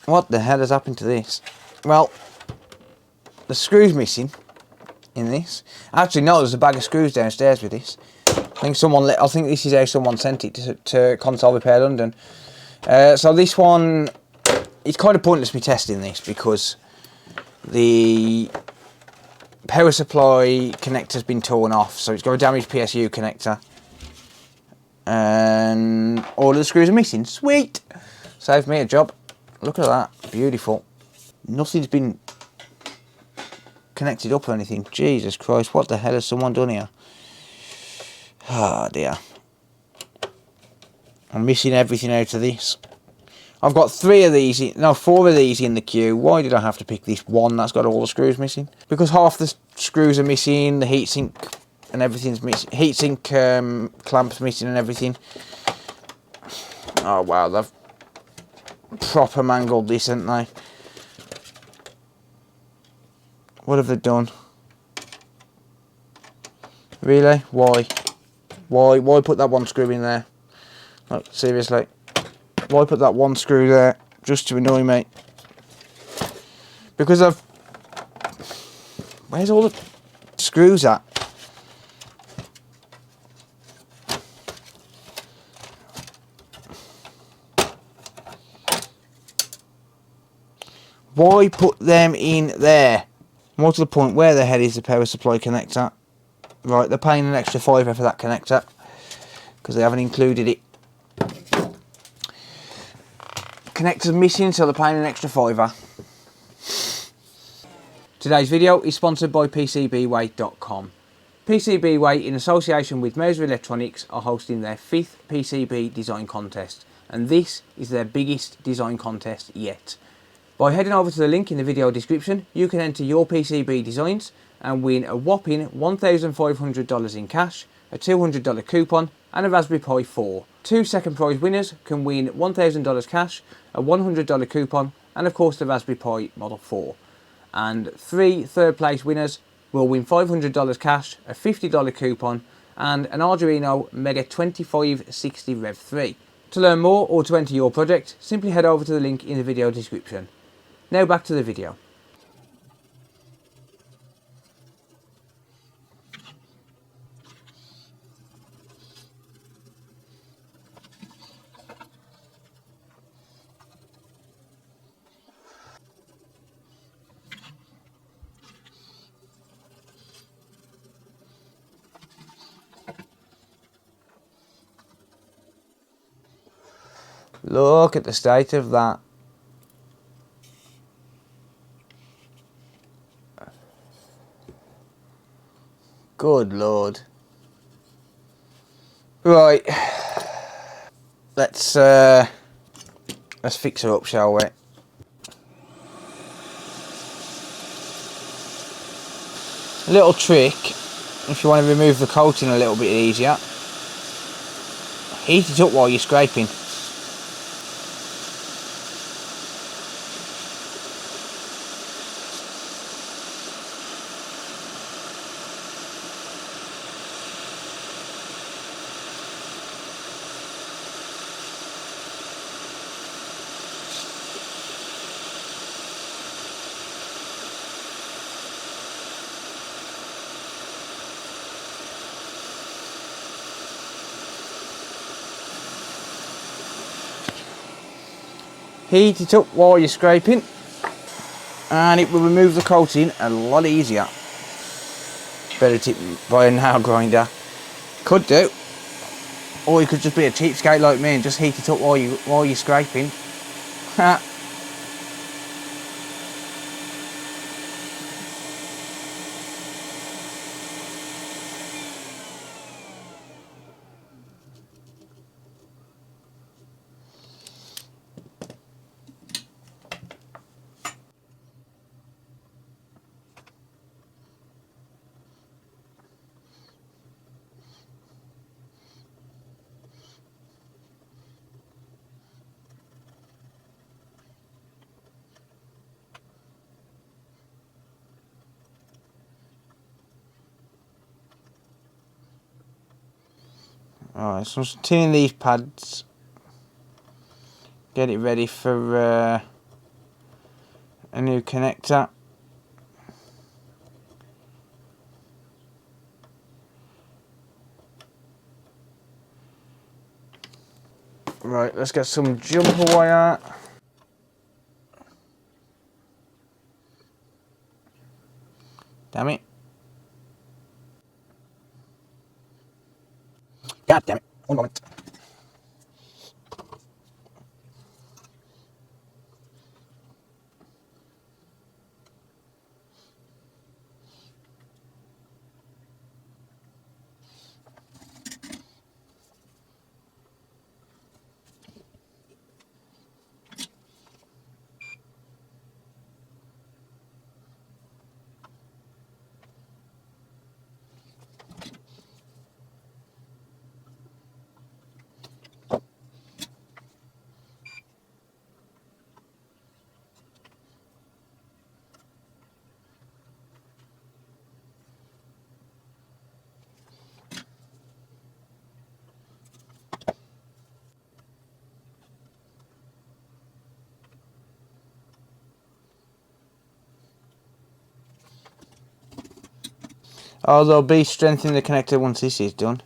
What the hell has happened to this? Well, the screw's missing in this. Actually, no, there's a bag of screws downstairs with this. I think this is how someone sent it to Console Repair London. So this one, it's kind of pointless me testing this because the power supply connector's been torn off, so it's got a damaged PSU connector. And all of the screws are missing. Sweet! Saved me a job. Look at that. Beautiful. Nothing's been connected up or anything. Jesus Christ, what the hell has someone done here? Oh dear. I'm missing everything out of this. I've got 4 of these in the queue. Why did I have to pick this one that's got all the screws missing? Because half the screws are missing, the heatsink and everything's missing. Heatsink clamps missing and everything. Oh wow, they've proper mangled this, haven't they? What have they done? Really? Why? Why put that one screw in there? Like, seriously. Why put that one screw there? Just to annoy me. Because where's all the screws at? Why put them in there? More to the point, where the hell is the power supply connector? Right, they're paying an extra £5 for that connector because they haven't included it. Connector's missing, so they're paying an extra £5. Today's video is sponsored by PCBWeight.com. PCBWeight, in association with Mouser Electronics, are hosting their 5th PCB design contest, and this is their biggest design contest yet. By heading over to the link in the video description, you can enter your PCB designs and win a whopping $1,500 in cash, a $200 coupon and a Raspberry Pi 4. 2 second prize winners can win $1,000 cash, a $100 coupon and of course the Raspberry Pi Model 4. And 3 third place winners will win $500 cash, a $50 coupon and an Arduino Mega 2560 Rev 3. To learn more or to enter your project, simply head over to the link in the video description. Now back to the video. Look at the state of that. Good Lord. Right. Let's fix her up, shall we? A little trick, if you want to remove the coating a little bit easier, heat it up while you're scraping. Heat it up while you're scraping and it will remove the coating a lot easier. Better tip by a nail grinder. Could do. Or you could just be a cheapskate like me and just heat it up while you're scraping. Alright, so I'm tinning these pads. Get it ready for a new connector. Right, let's get some jumper wire. Damn it. God damn it. One moment. Oh, there'll be strength in the connector once this is done.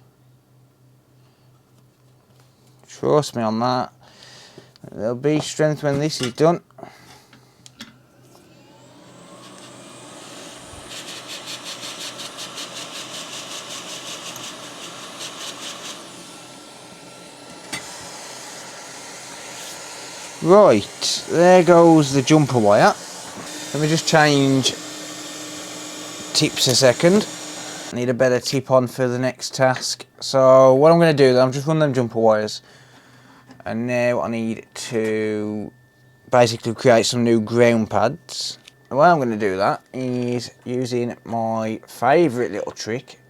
Trust me on that. There'll be strength when this is done. Right, there goes the jumper wire. Let me just change tips a second. I need a better tip on for the next task. So what I'm going to do, I'm just run them jumper wires. And now I need to basically create some new ground pads. The way I'm going to do that is using my favourite little trick,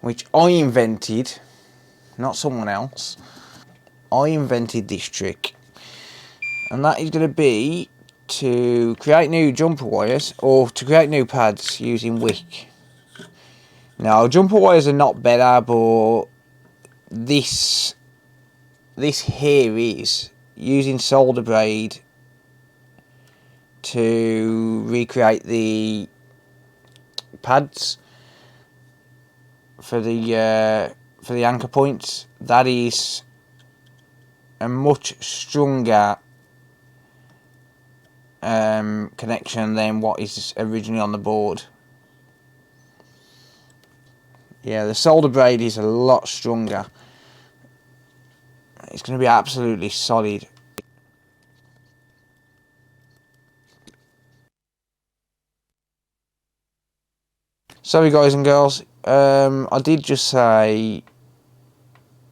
which I invented, not someone else. I invented this trick. And that is going to be to create new jumper wires, or to create new pads using wick. Now, jumper wires are not better, but this here is using solder braid to recreate the pads for the anchor points. That is a much stronger connection than what is originally on the board. Yeah, the solder braid is a lot stronger. It's going to be absolutely solid. Sorry guys and girls, I did just say,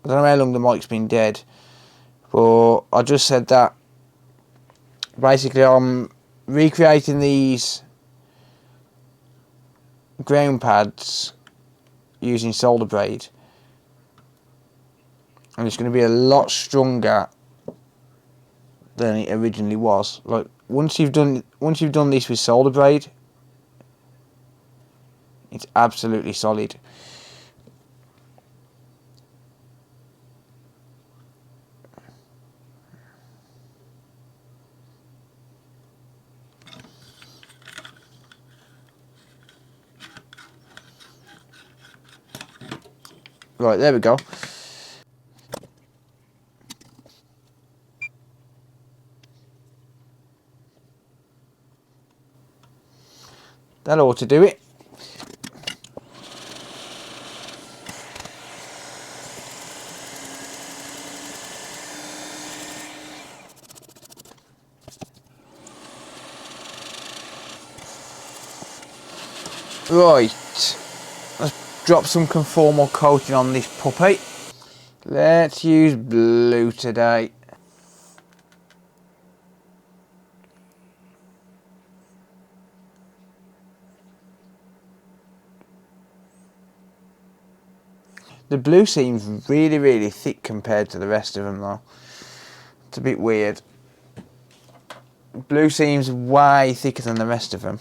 I don't know how long the mic's been dead, but I just said that basically I'm recreating these ground pads using solder braid, and it's going to be a lot stronger than it originally was. Like once you've done this with solder braid, it's absolutely solid. Right, there we go. That ought to do it. Right, let's drop some conformal coating on this puppy. Let's use blue today. The blue seems really, really thick compared to the rest of them though. It's a bit weird. Blue seems way thicker than the rest of them.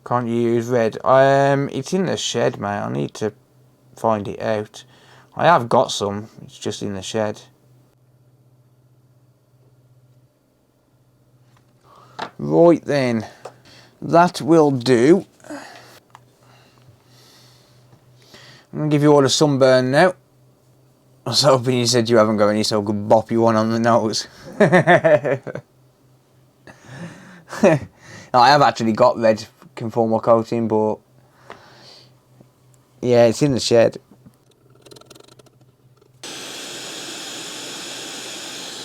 Can't you use red? It's in the shed, mate. I need to find it out. I have got some. It's just in the shed. Right then. That will do. I'm going to give you all a sunburn now. I was hoping you said you haven't got any, so I could bop you one on the nose. I have actually got red conformal coating, but yeah, it's in the shed.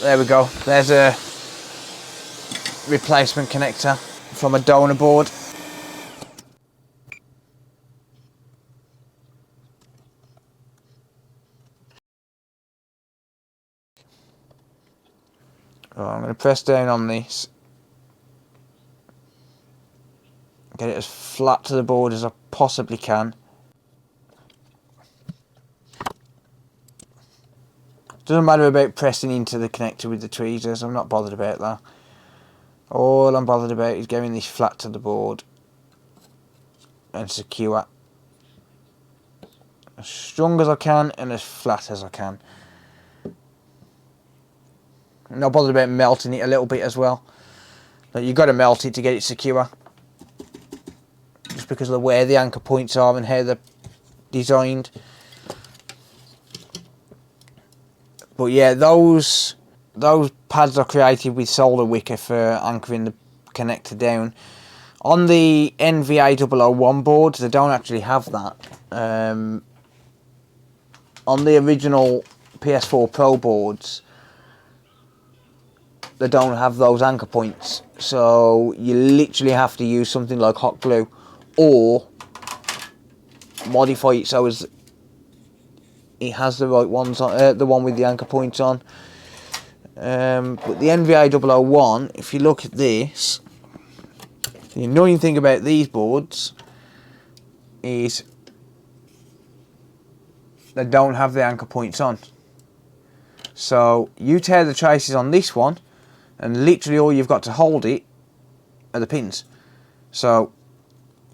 There we go. There's a replacement connector from a donor board. Oh, I'm going to press down on this. Get it as flat to the board as I possibly can. Doesn't matter about pressing into the connector with the tweezers, I'm not bothered about that. All I'm bothered about is getting this flat to the board and secure. As strong as I can and as flat as I can. I'm not bothered about melting it a little bit as well. Like, you've got to melt it to get it secure. Just because of where the anchor points are and how they're designed. But yeah, those pads are created with solder wicker for anchoring the connector down. On the NVA001 boards, they don't actually have that. On the original PS4 Pro boards, they don't have those anchor points. So you literally have to use something like hot glue or modify it so as it has the right ones on, the one with the anchor points on. But the NVA001, if you look at this, the annoying thing about these boards is they don't have the anchor points on. So you tear the traces on this one and literally all you've got to hold it are the pins. So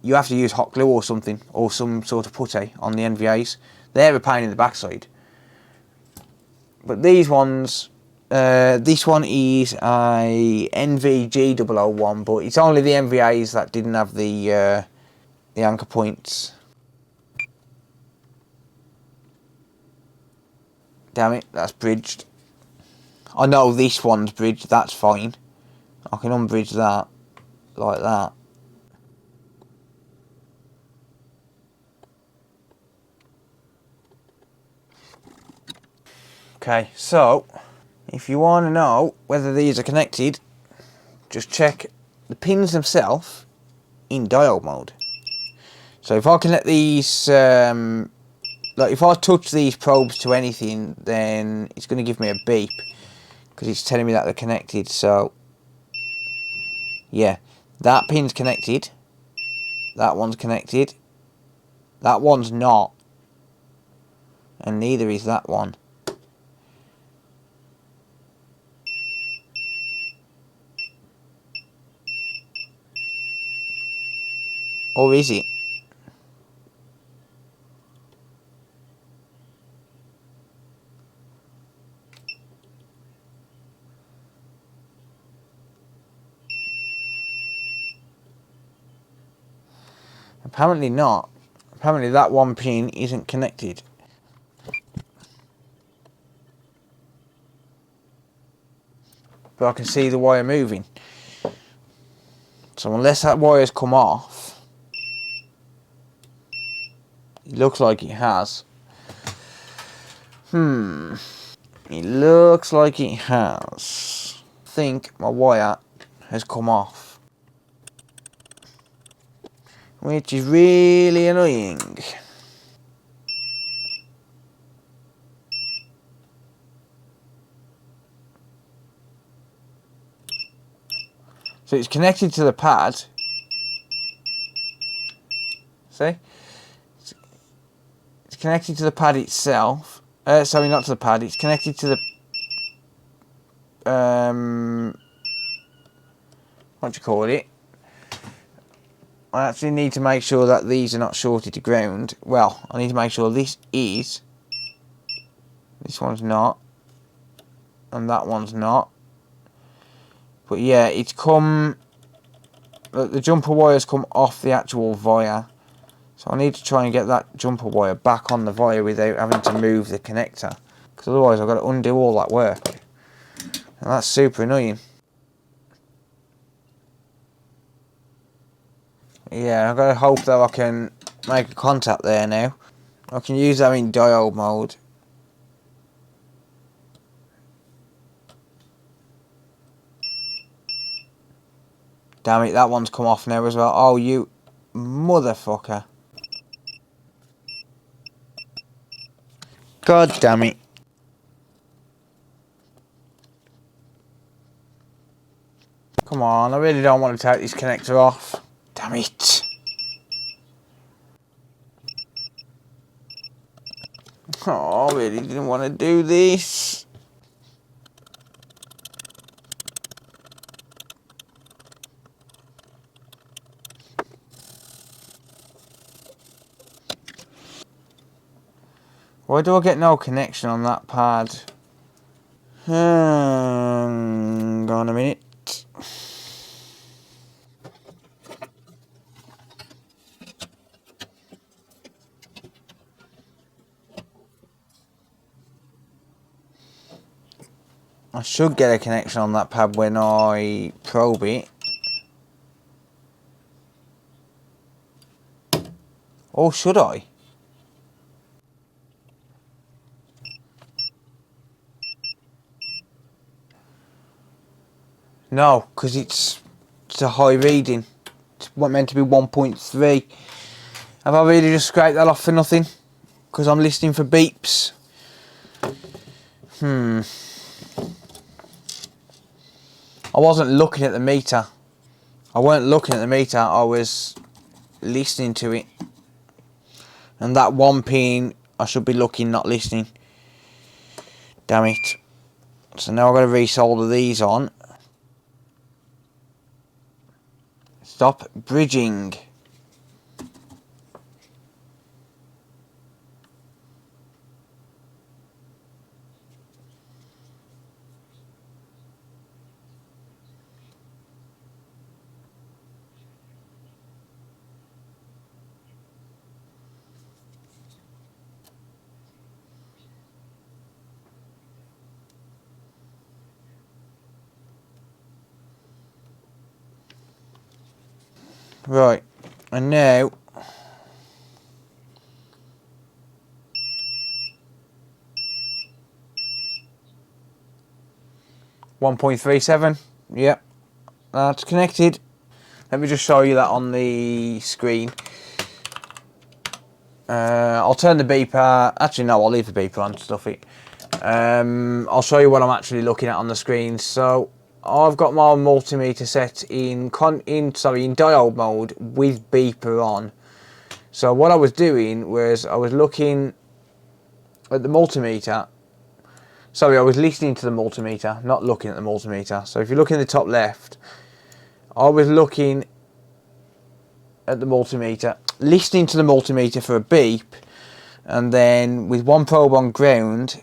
you have to use hot glue or something, or some sort of putty on the NVAs. They're a pain in the backside. But these ones, this one is a NVG001, but it's only the NVAs that didn't have the anchor points. Damn it, that's bridged. I know this one's bridged, that's fine. I can unbridge that, like that. Okay, so if you want to know whether these are connected, just check the pins themselves in diode mode. So if I connect these, like if I touch these probes to anything, then it's going to give me a beep because it's telling me that they're connected. So yeah, that pin's connected, that one's connected, that one's not, and neither is that one. Or is it? Apparently not. Apparently that one pin isn't connected. But I can see the wire moving. So unless that wire's come off, it looks like it has. It looks like it has. I think my wire has come off, which is really annoying. So it's connected to the pad. See? It's connected to the pad itself. Sorry, not to the pad. It's connected to the what do you call it? I actually need to make sure that these are not shorted to ground. Well, I need to make sure this is. This one's not. And that one's not. But yeah, it's come... The jumper wire's come off the actual wire. So I need to try and get that jumper wire back on the wire without having to move the connector. Because otherwise I've got to undo all that work. And that's super annoying. Yeah, I've got to hope that I can make a contact there now. I can use that in diode mode. Damn it, that one's come off now as well. Oh, you motherfucker. God damn it. Come on, I really don't want to take this connector off. Damn it. Oh, I really didn't want to do this. Why do I get no connection on that pad? Hang on a minute. I should get a connection on that pad when I probe it. Or should I? No, because it's a high reading. It's meant to be 1.3. Have I really just scraped that off for nothing? Because I'm listening for beeps. I wasn't looking at the meter. I weren't looking at the meter, I was listening to it. And that one pin, I should be looking, not listening. Damn it. So now I've got to resolder these on. Stop bridging. Right, and now .37. Yep, that's connected. Let me just show you that on the screen. I'll turn the beeper. Actually, no, I'll leave the beeper on. Stuff it. I'll show you what I'm actually looking at on the screen. So I've got my multimeter set in diode mode with beeper on. So what I was doing was I was looking at the multimeter. Sorry, I was listening to the multimeter, not looking at the multimeter. So if you look in the top left, I was looking at the multimeter, listening to the multimeter for a beep, and then with one probe on ground,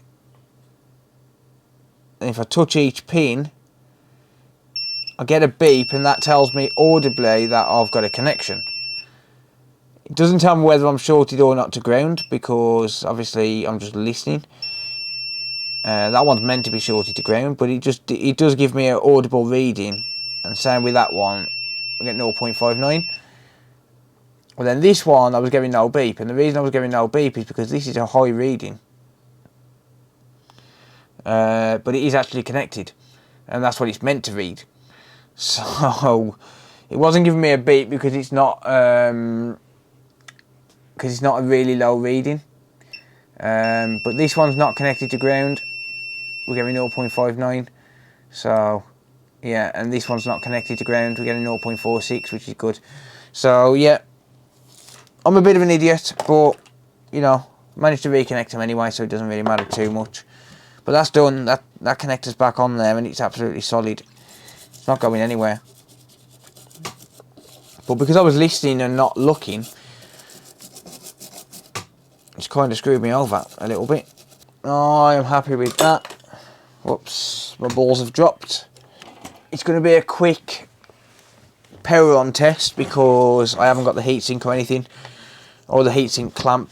and if I touch each pin, I get a beep, and that tells me audibly that I've got a connection. It doesn't tell me whether I'm shorted or not to ground, because obviously I'm just listening. That one's meant to be shorted to ground, but it does give me an audible reading. And same with that one, I get 0.59. Well, then this one I was getting no beep, and the reason I was getting no beep is because this is a high reading. But it is actually connected, and that's what it's meant to read. So it wasn't giving me a beep because it's not a really low reading. But this one's not connected to ground. We're getting 0.59. So yeah, and this one's not connected to ground. We're getting 0.46, which is good. So yeah, I'm a bit of an idiot, but you know, managed to reconnect them anyway, so it doesn't really matter too much. But that's done. That connector's back on there, and it's absolutely solid. It's not going anywhere. But because I was listening and not looking, it's kind of screwed me over a little bit. I am happy with that. Whoops, my balls have dropped. It's going to be a quick power on test because I haven't got the heatsink or anything, or the heatsink clamp.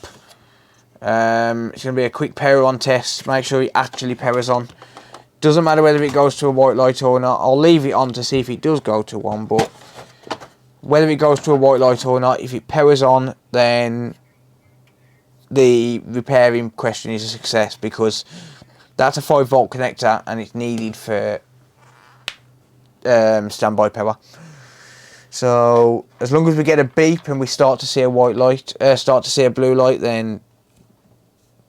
It's going to be a quick power on test. Make sure it actually powers on. Doesn't matter whether it goes to a white light or not. I'll leave it on to see if it does go to one, but whether it goes to a white light or not, if it powers on, then the repair in question is a success, because that's a 5-volt connector and it's needed for standby power. So as long as we get a beep and we start to see a white light, start to see a blue light, then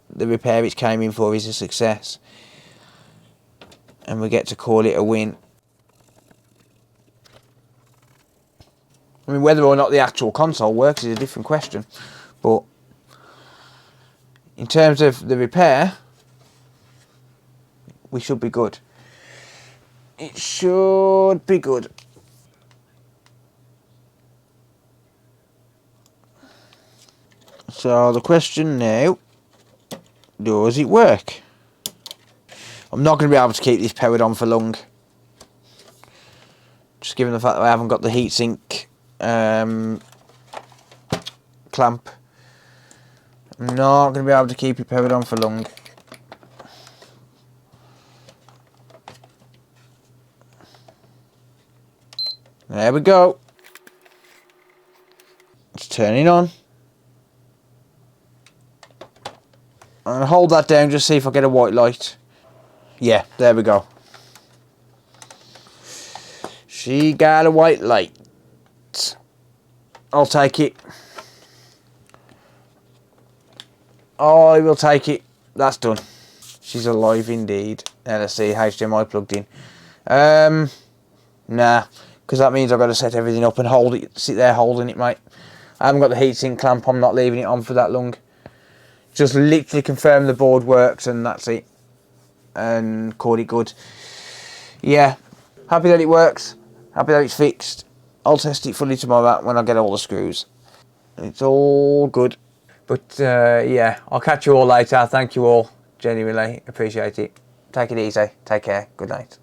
the repair it came in for is a success, and we get to call it a win. I mean, whether or not the actual console works is a different question, but in terms of the repair, we should be good. It should be good. So the question now, does it work? I'm not going to be able to keep this powered on for long. Just given the fact that I haven't got the heatsink clamp. I'm not going to be able to keep it powered on for long. There we go. It's turning on. I'm going to hold that down just see if I get a white light. Yeah, there we go. She got a white light. I'll take it. I will take it. That's done. She's alive indeed. Let's see, HDMI plugged in. Nah, because that means I've got to set everything up and hold it. Sit there holding it, mate. I haven't got the heatsink clamp. I'm not leaving it on for that long. Just literally confirm the board works and that's it. And call it good. Yeah, happy that it works. Happy that it's fixed. I'll test it fully tomorrow when I get all the screws. It's all good. But yeah, I'll catch you all later. Thank you all. Genuinely appreciate it. Take it easy. Take care. Good night.